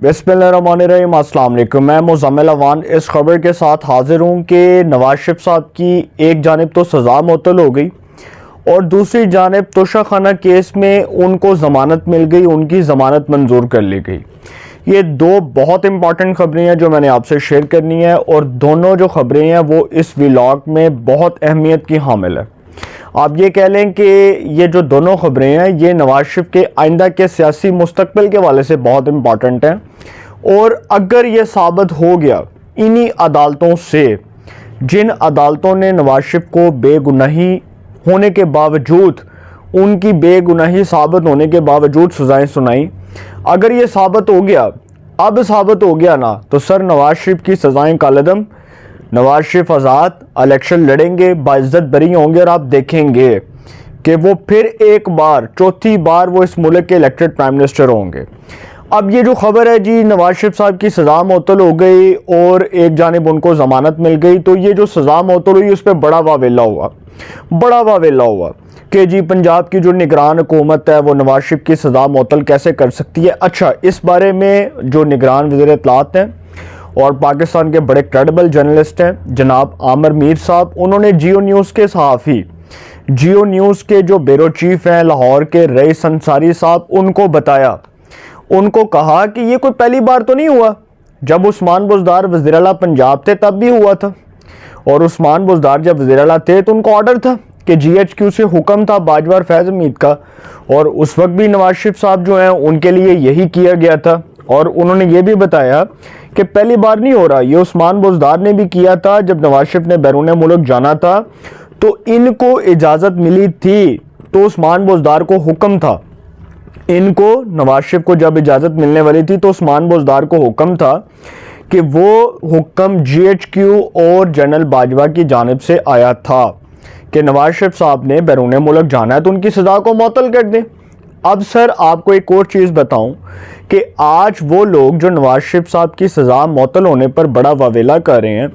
बिस्मिल्लाहिर्रहमानिर्रहीम। अस्सलाम वालेकुम। मैं मुज़म्मिल अवान इस खबर के साथ हाजिर हूँ कि नवाज शरीफ साहब की एक जानिब तो सज़ा मुअत्तल हो गई और दूसरी जानिब तोशा खाना केस में उनको ज़मानत मिल गई, उनकी ज़मानत मंजूर कर ली गई। ये दो बहुत इंपॉर्टेंट खबरें हैं जो मैंने आपसे शेयर करनी है और दोनों जो खबरें हैं वो इस व्लॉग में बहुत अहमियत की हामिल है। आप ये कह लें कि ये जो दोनों खबरें हैं ये नवाज शरीफ के आइंदा के सियासी मुस्तकबिल के हवाले से बहुत इंपॉर्टेंट हैं और अगर ये साबित हो गया इन्हीं अदालतों से, जिन अदालतों ने नवाज शरीफ को बेगुनाही होने के बावजूद, उनकी बेगुनाही साबित होने के बावजूद सज़ाएं सुनाई, अगर ये साबित हो गया, अब साबित हो गया ना, तो सर नवाज शरीफ की सज़ाएं कालदम, नवाज शरीफ आज़ाद इलेक्शन लड़ेंगे, बाइज्जत बरी होंगे और आप देखेंगे कि वो फिर एक बार, चौथी बार वो इस मुल्क के इलेक्टेड प्राइम मिनिस्टर होंगे। अब ये जो खबर है जी नवाज शरीफ साहब की सज़ा मुअत्तल हो गई और एक जानिब उनको ज़मानत मिल गई, तो ये जो सज़ा मुअत्तल हुई उस पर बड़ा वावेला हुआ कि जी पंजाब की जो निगरान हुकूमत है वो नवाज शरीफ की सज़ा मुअत्तल कैसे कर सकती है। अच्छा, इस बारे में जो निगरान वज़ीर इत्तलात हैं और पाकिस्तान के बड़े क्रेडिबल जर्नलिस्ट हैं जनाब आमिर मीर साहब, उन्होंने जियो न्यूज़ के सहाफ़ी, जियो न्यूज़ के जो ब्यूरो चीफ हैं लाहौर के रईस अंसारी साहब, उनको बताया, उनको कहा कि ये कोई पहली बार तो नहीं हुआ। जब उस्मान बुज़दार वज़ीर आला पंजाब थे तब भी हुआ था और उस्मान बुज़दार जब वज़ीर आला थे तो उनको ऑर्डर था कि GHQ से हुक्म था बाजवा और फैज़ हमीद का, और उस वक्त भी नवाज शरीफ साहब जो हैं उनके लिए यही किया गया था। और उन्होंने ये भी बताया कि पहली बार नहीं हो रहा, ये उस्मान बुज़दार ने भी किया था। जब नवाज शरीफ ने बैरून मुल्क जाना था तो इनको इजाज़त मिली थी, तो उस्मान बुज़दार को हुक्म था, इनको नवाज शरीफ को जब इजाज़त मिलने वाली थी तो उस्मान बुज़दार को हुक्म था कि वो हुक्म GHQ और जनरल बाजवा की जानिब से आया था कि नवाज शरीफ साहब ने बैरून मुल्क जाना है तो उनकी सज़ा को मुअत्तल कर दें। अब सर आपको एक और चीज़ बताऊं कि आज वो लोग जो नवाज शरीफ साहब की सज़ा मुअत्तल होने पर बड़ा वावेला कर रहे हैं,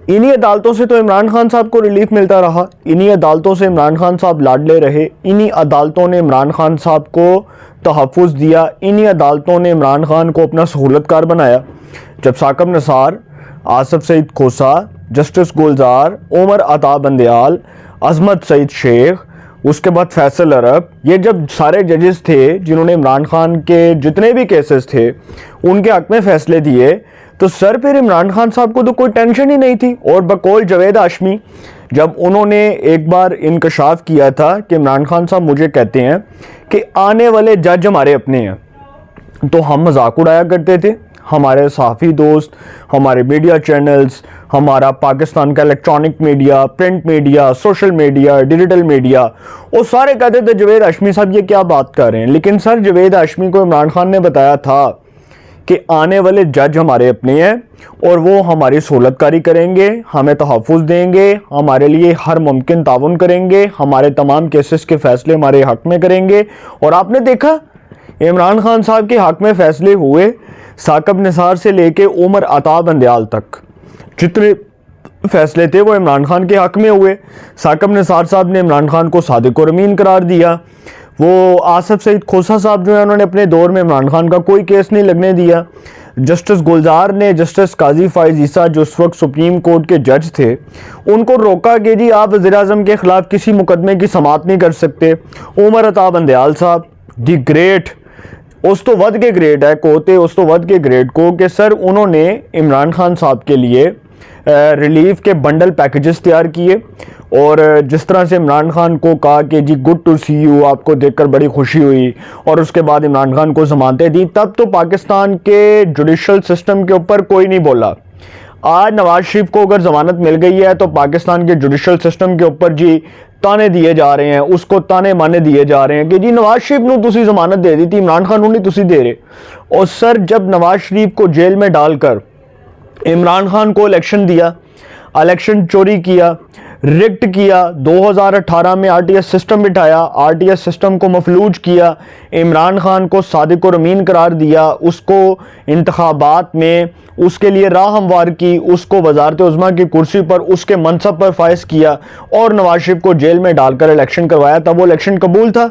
इन्हीं अदालतों से तो इमरान खान साहब को रिलीफ मिलता रहा, इन्हीं अदालतों से इमरान खान साहब लाडले रहे, इन्हीं अदालतों ने इमरान खान साहब को तहफ़्फ़ुज़ दिया, इन्हीं अदालतों ने इमरान खान को अपना सहूलतकार बनाया। जब साकिब निसार, आसिफ सईद खोसा, जस्टिस गुलजार, उमर अता बंदयाल, अजमत सईद शेख, उसके बाद फैसल अरब, ये जब सारे जजेस थे जिन्होंने इमरान खान के जितने भी केसेस थे उनके हक़ में फ़ैसले दिए, तो सर फिर इमरान खान साहब को तो कोई टेंशन ही नहीं थी। और बकौल जावेद हाशमी, जब उन्होंने एक बार इंकशाफ किया था कि इमरान खान साहब मुझे कहते हैं कि आने वाले जज हमारे अपने हैं, तो हम मजाक उड़ाया करते थे, हमारे सहाफ़ी दोस्त, हमारे मीडिया चैनल्स, हमारा पाकिस्तान का electronic media, print media, social media, digital media, वो सारे कहते थे जावेद हाशमी साहब ये क्या बात कर रहे हैं। लेकिन सर जावेद हाशमी को इमरान खान ने बताया था कि आने वाले जज हमारे अपने हैं और वो हमारी सहूलतकारी करेंगे, हमें तहफ़्फ़ुज़ देंगे, हमारे लिए हर मुमकिन ताउन करेंगे, हमारे तमाम केसेस के फ़ैसले हमारे हक़ में करेंगे। और आपने देखा इमरान खान साहब के हक़ में फ़ैसले हुए, साकिब निसार से लेके उमर अता बंदयाल तक जितने फ़ैसले थे वो इमरान खान के हक़ में हुए। साकिब निसार साहब ने इमरान खान को सादिक और अमीन करार दिया, वो आसिफ सईद खोसा साहब जो है उन्होंने अपने दौर में इमरान खान का कोई केस नहीं लगने दिया। जस्टिस गुलजार ने जस्टिस काजी फाइज ईसा जो उस वक्त सुप्रीम कोर्ट के जज थे उनको रोका कि जी आप वज़ीर आज़म के ख़िलाफ़ किसी मुकदमे की समाअत नहीं कर सकते। उमर अता बंदयाल साहब दी ग्रेट, उस तो वध के ग्रेड है कोते, उस तो वध के ग्रेड को कि सर उन्होंने इमरान खान साहब के लिए रिलीफ के बंडल पैकेजेस तैयार किए और जिस तरह से इमरान खान को कहा कि जी गुड टू सी यू, आपको देखकर बड़ी खुशी हुई, और उसके बाद इमरान खान को ज़मानतें दी, तब तो पाकिस्तान के जुडिशल सिस्टम के ऊपर कोई नहीं बोला। आज नवाज शरीफ को अगर ज़मानत मिल गई है तो पाकिस्तान के जुडिशल सिस्टम के ऊपर जी ताने दिए जा रहे हैं, उसको ताने माने दिए जा रहे हैं कि जी नवाज शरीफ ने तुसी ज़मानत दे दी थी, इमरान खान नहीं तुसी दे रहे। और सर जब नवाज शरीफ को जेल में डालकर इमरान खान को इलेक्शन दिया, इलेक्शन चोरी किया, रिग्ड किया, 2018 में RTS सिस्टम बिठाया, RTS सिस्टम को मफलूज किया, इमरान खान को सादिक और अमीन करार दिया, उसको इंतखाबात में उसके लिए राह हमवार की, उसको वजारत उज़्मा की कुर्सी पर उसके मनसब पर फाइज किया और नवाज शरीफ को जेल में डालकर इलेक्शन करवाया, तब वो इलेक्शन कबूल था।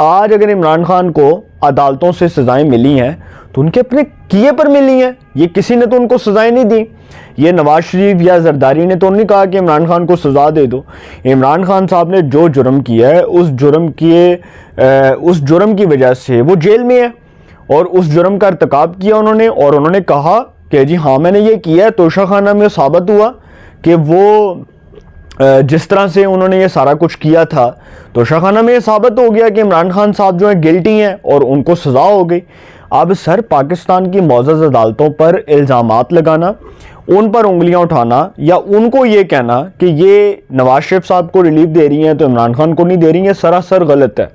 आज अगर इमरान खान को अदालतों से सज़ाएं मिली हैं तो उनके अपने किए पर मिली हैं, ये किसी ने तो उनको सजाएं नहीं दी। ये नवाज शरीफ या जरदारी ने तो नहीं कहा कि इमरान खान को सज़ा दे दो। इमरान खान साहब ने जो जुर्म किया है उस जुर्म की वजह से वो जेल में है और उस जुर्म का इर्तिकाब किया उन्होंने, और उन्होंने कहा कि जी हाँ मैंने ये किया है। तोशाखाना में साबित हुआ कि वो जिस तरह से उन्होंने ये सारा कुछ किया था, तोशाखाना में ये साबित हो गया कि इमरान खान साहब जो है गिल्टी हैं और उनको सज़ा हो गई। अब सर पाकिस्तान की मौजूद अदालतों पर इल्ज़ामात लगाना, उन पर उंगलियां उठाना या उनको ये कहना कि ये नवाज शरीफ साहब को रिलीफ दे रही हैं तो इमरान खान को नहीं दे रही हैं, सरासर गलत है।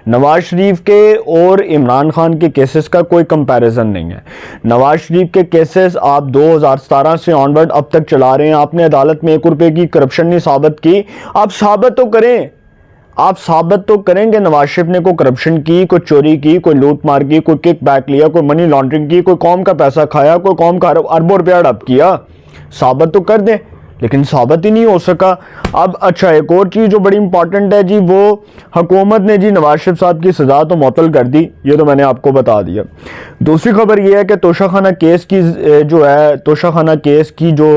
नवाज शरीफ के और इमरान खान के केसेस का कोई कंपैरिजन नहीं है। नवाज शरीफ के केसेस आप 2017 से ऑनवर्ड अब तक चला रहे हैं। आपने अदालत में 1 रुपए की करप्शन नहीं साबित की, आप साबित तो करें। आप साबित तो करेंगे नवाज शरीफ ने कोई करप्शन की, कोई चोरी की, कोई लूट मार की, कोई किक बैक लिया, कोई मनी लॉन्ड्रिंग की, कोई कौम का पैसा खाया, कोई कौम का अरबों रुपया हड़प किया, साबित तो कर दें। लेकिन साबित ही नहीं हो सका। अब अच्छा एक और चीज़ जो बड़ी इंपॉर्टेंट है जी, वो हुकूमत ने जी नवाज शरीफ साहब की सज़ा तो मुअत्तल कर दी, ये तो मैंने आपको बता दिया। दूसरी खबर ये है कि तोशाखाना केस की जो है, तोशाखाना केस की जो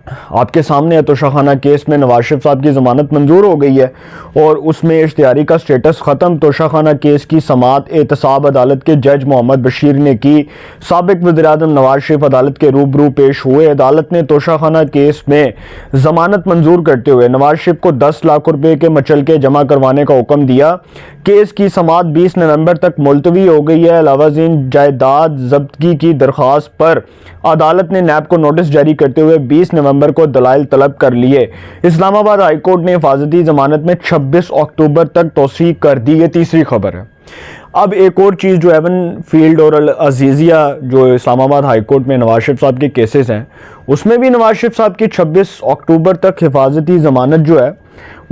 आपके सामने है, तोशाखाना केस में नवाज शरीफ साहब की ज़मानत मंजूर हो गई है और उसमें इश्तिहारी का स्टेटस ख़त्म। तोशाखाना केस की समाअत एहतसाब अदालत के जज मोहम्मद बशीर ने की। साबिक वज़ीर-ए-आज़म नवाज शरीफ अदालत के रूबरू पेश हुए। अदालत ने तोशाखाना केस में ज़मानत मंजूर करते हुए नवाज शरीफ को 10 लाख रुपये के मचलके जमा करवाने का हुक्म दिया। केस की समाअत 20 नवंबर तक मुलतवी हो गई है। अलावाज़ीन जायदाद जब्तगी की दरख्वास्त पर अदालत ने नैब को नोटिस जारी करते हुए 20 नवंबर को दलाइल तलब कर लिए। इस्लामाबाद हाई कोर्ट ने हिफाजती जमानत में 26 अक्टूबर तक तौसीक कर दी। ये तीसरी खबर है। अब एक और चीज़ जो एवन फील्ड और अजीज़िया जो इस्लामाबाद हाई कोर्ट में नवाज शरीफ साहब के केसेस हैं, उसमें भी नवाज शरीफ साहब की 26 अक्टूबर तक हिफाजती ज़मानत जो है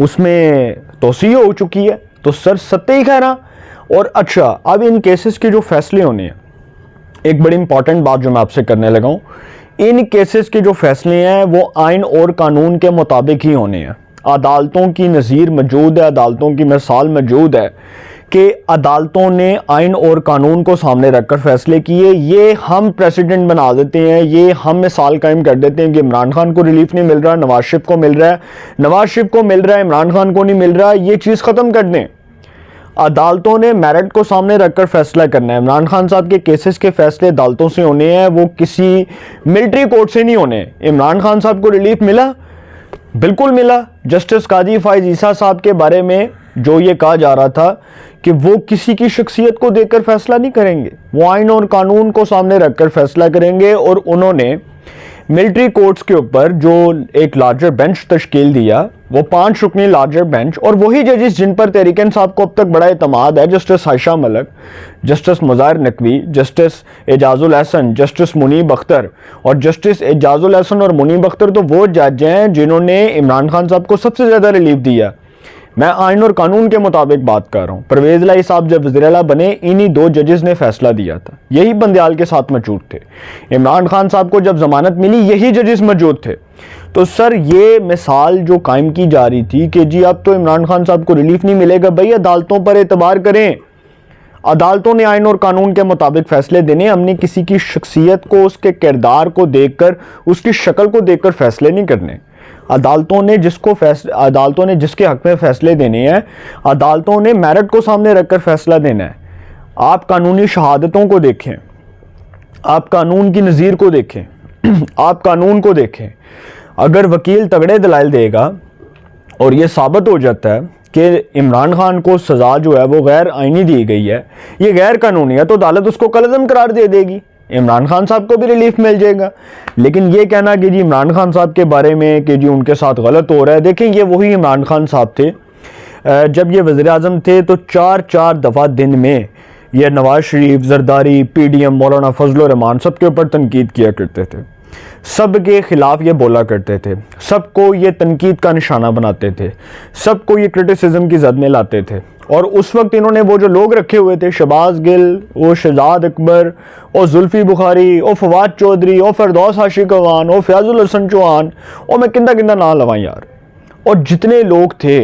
उसमें तौसीक हो चुकी है। तो सर सत्य ही कह रहा। और अच्छा अब इन केसेस के जो फैसले होने हैं, एक बड़ी इंपॉर्टेंट बात जो मैं आपसे करने लगा हूँ, इन केसेस के जो फैसले हैं वो आइन और कानून के मुताबिक ही होने हैं। अदालतों की नज़ीर मौजूद है, अदालतों की मिसाल मौजूद है कि अदालतों ने आइन और कानून को सामने रखकर फैसले किए। ये हम प्रेसिडेंट बना देते हैं, ये हम मिसाल कायम कर देते हैं कि इमरान खान को रिलीफ नहीं मिल रहा, नवाज शरीफ को मिल रहा है, नवाज शरीफ को मिल रहा है, इमरान खान को नहीं मिल रहा। ये चीज़ ख़त्म कर दें। अदालतों ने मेरिट को सामने रखकर फैसला करना है। इमरान खान साहब के केसेस के फैसले अदालतों से होने हैं, वो किसी मिलिट्री कोर्ट से नहीं होने। इमरान खान साहब को रिलीफ मिला, बिल्कुल मिला। जस्टिस काजी फाइज ईसा साहब के बारे में जो ये कहा जा रहा था कि वो किसी की शख्सियत को देखकर फैसला नहीं करेंगे, वो आइन और कानून को सामने रखकर फैसला करेंगे। और उन्होंने मिलिट्री कोर्ट्स के ऊपर जो एक लार्जर बेंच तश्कील दिया, वो 5 रुकनी लार्जर बेंच, और वही जजेस जिन पर तहरीक इंसाफ को अब तक बड़ा एतमाद है, justice Ayesha Malik, justice Mazahir Naqvi, justice Ijazul Hassan, justice Munib Akhtar. और जस्टिस एजाजुल हसन और मुनीब अख्तर तो वो जज हैं जिन्होंने इमरान खान साहब को सबसे ज़्यादा रिलीफ दिया। मैं आइन और कानून के मुताबिक बात कर रहा हूँ। परवेज़ इलाही साहब जब वज़ीर आला बने, इन्हीं 2 जजेस ने फैसला दिया था, यही बंदियाल के साथ मौजूद थे। इमरान खान साहब को जब जमानत मिली, यही जजेस मौजूद थे। तो सर ये मिसाल जो कायम की जा रही थी कि जी अब तो इमरान खान साहब को रिलीफ नहीं मिलेगा, भाई अदालतों पर एतबार करें। अदालतों ने आइन और कानून के मुताबिक फैसले देने। हमने किसी की शख्सियत को, उसके किरदार को देखकर, उसकी शक्ल को देखकर फैसले नहीं करने। अदालतों ने जिसके हक में फैसले देने हैं, अदालतों ने मेरिट को सामने रखकर फैसला देना है। आप कानूनी शहादतों को देखें, आप कानून की नज़ीर को देखें, आप कानून को देखें। अगर वकील तगड़े दलाइल देगा और ये साबित हो जाता है कि इमरान खान को सज़ा जो है वो गैर आइनी दी गई है, ये गैर कानूनी है, तो अदालत उसको कलअदम करार दे देगी, इमरान खान साहब को भी रिलीफ मिल जाएगा। लेकिन ये कहना कि जी इमरान खान साहब के बारे में कि जी उनके साथ गलत हो रहा है, देखें ये वही इमरान खान साहब थे जब ये वज़ीर आज़म थे तो 4 दफ़ा दिन में ये नवाज शरीफ, जरदारी, PDM, मौलाना फजल रहमान सबके ऊपर तनकीद किया करते थे, सब के ख़िलाफ़ ये बोला करते थे, सबको ये तनकीद का निशाना बनाते थे, सबको ये क्रिटिसिज्म की जद में लाते थे। और उस वक्त इन्होंने वो जो लोग रखे हुए थे, शहबाज गिल, वो शहजाद अकबर, और जुल्फी बुखारी, और फवाद चौधरी, और फरदौस आशिक अवान, और फयाजुल हसन चौहान, और मैं किंदा किंदा ना लवां यार, और जितने लोग थे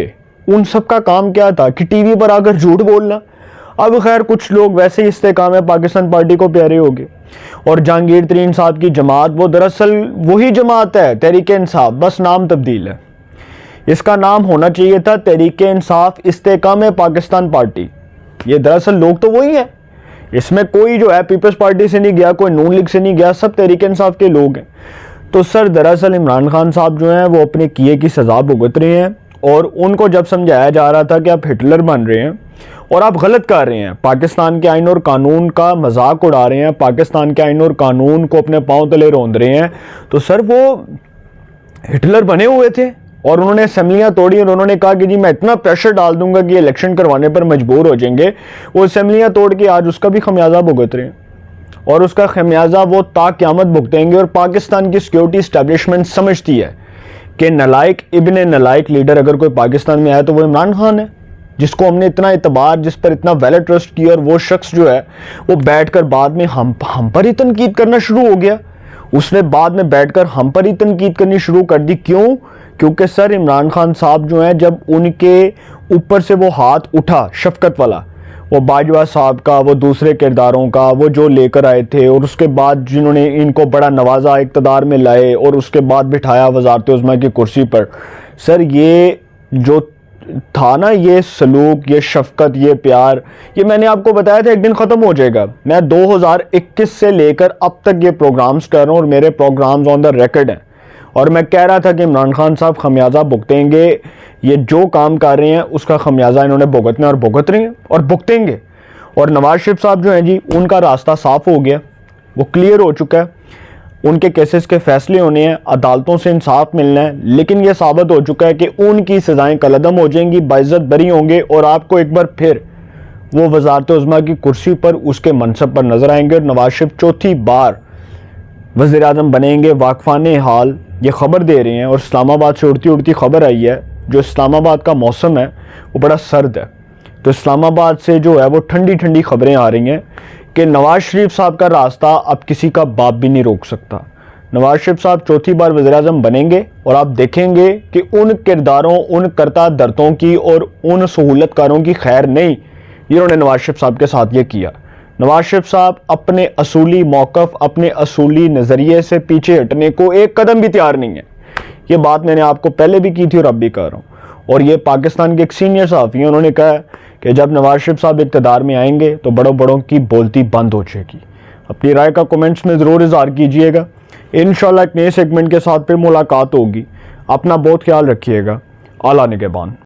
उन सब का काम क्या था कि टीवी पर आकर झूठ बोलना। अब खैर कुछ लोग वैसे ही इस्तेकाम पाकिस्तान पार्टी को प्यारे हो गए, और जहांगीर तरीन साहब की जमात वो दरअसल वही जमात है तहरीक इंसाफ, बस नाम तब्दील है। इसका नाम होना चाहिए था तहरीक इंसाफ इस्तेकाम पाकिस्तान पार्टी। ये दरअसल लोग तो वही हैं, इसमें कोई जो है पीपल्स पार्टी से नहीं गया, कोई नून लीग से नहीं गया, सब तहरीक इंसाफ के लोग हैं। तो सर दरअसल इमरान खान साहब जो हैं वो अपने किए की सज़ा भुगत रहे हैं, और उनको जब समझाया जा रहा था कि आप हिटलर बन रहे हैं और आप गलत कर रहे हैं, पाकिस्तान के आइन और कानून का मजाक उड़ा रहे हैं, पाकिस्तान के आइन और कानून को अपने पांव तले रौंद रहे हैं, तो सर वो हिटलर बने हुए थे और उन्होंने असेंबलियां तोड़ी और उन्होंने कहा कि जी मैं इतना प्रेशर डाल दूंगा कि इलेक्शन करवाने पर मजबूर हो जाएंगे। वो असेंबलियां तोड़ के आज उसका भी खमियाजा भुगत रहे हैं, और उसका खमियाजा वो ता क़यामत भुगतेंगे। और पाकिस्तान की सिक्योरिटी इस्टेब्लिशमेंट समझती है कि नलायक इब्ने नलायक लीडर अगर कोई पाकिस्तान में आया तो वो इमरान खान है, जिसको हमने इतना इतबार, जिस पर इतना वेल ट्रस्ट किया, और वो शख्स जो है वो बैठकर बाद में हम पर ही तनकीद करना शुरू हो गया। उसने बाद में बैठकर हम पर ही तनकीद करनी शुरू कर दी। क्यों? क्योंकि सर इमरान खान साहब जो हैं, जब उनके ऊपर से वो हाथ उठा शफकत वाला, वो बाजवा साहब का, वो दूसरे किरदारों का, वो जो लेकर आए थे, और उसके बाद जिन्होंने इनको बड़ा नवाजा, इक़्तिदार में लाए और उसके बाद बिठाया वज़ारत उज़्मा की कुर्सी पर, सर ये जो था ना, ये सलूक, ये शफकत, ये प्यार, ये मैंने आपको बताया था एक दिन ख़त्म हो जाएगा। मैं 2021 से लेकर अब तक ये प्रोग्राम्स कर रहा हूँ और मेरे प्रोग्राम्स ऑन द रिकॉर्ड हैं, और मैं कह रहा था कि इमरान खान साहब खमियाजा भुगतेंगे, ये जो काम कर रहे हैं उसका खमियाजा इन्होंने भुगतना और भुगत रहे हैं और भुगतेंगे। और नवाज शरीफ साहब जो हैं जी, उनका रास्ता साफ़ हो गया, वो क्लियर हो चुका है, उनके केसेस के फैसले होने हैं, अदालतों से इंसाफ मिलना है, लेकिन यह साबित हो चुका है कि उनकी सज़ाएं कलअदम हो जाएंगी, बाइज्जत बरी होंगे, और आपको एक बार फिर वो वज़ारत उज़्मा की कुर्सी पर उसके मनसब पर नज़र आएंगे, और नवाज शरीफ चौथी बार वज़ीर आज़म बनेंगे। वाकफ़ाने हाल ये ख़बर दे रहे हैं, और इस्लामाबाद से उड़ती उड़ती ख़बर आई है, जो इस्लामाबाद का मौसम है वो बड़ा सर्द है, तो इस्लामाबाद से जो है वो ठंडी ठंडी ख़बरें आ रही हैं कि नवाज शरीफ साहब का रास्ता अब किसी का बाप भी नहीं रोक सकता। नवाज शरीफ साहब चौथी बार वज़ीर आज़म बनेंगे, और आप देखेंगे कि उन किरदारों, उन करता दर्दों की और उन सहूलतकारों की खैर नहीं जिन्होंने नवाज शरीफ साहब के साथ ये किया। नवाज शरीफ साहब अपने असूली मौक़िफ़, अपने असूली नज़रिए से पीछे हटने को एक कदम भी तैयार नहीं है। ये बात मैंने आपको पहले भी की थी और अब भी कर रहा हूँ। और ये पाकिस्तान के एक सीनियर सहाफ़ी हैं, उन्होंने कहा कि जब नवाज शरीफ साहब इक़्तिदार में आएंगे तो बड़ों बड़ों की बोलती बंद हो जाएगी। अपनी राय का कमेंट्स में ज़रूर इज़हार कीजिएगा। इंशाल्लाह एक नए सेगमेंट के साथ फिर मुलाकात होगी। अपना बहुत ख्याल रखिएगा। आला निगहबान।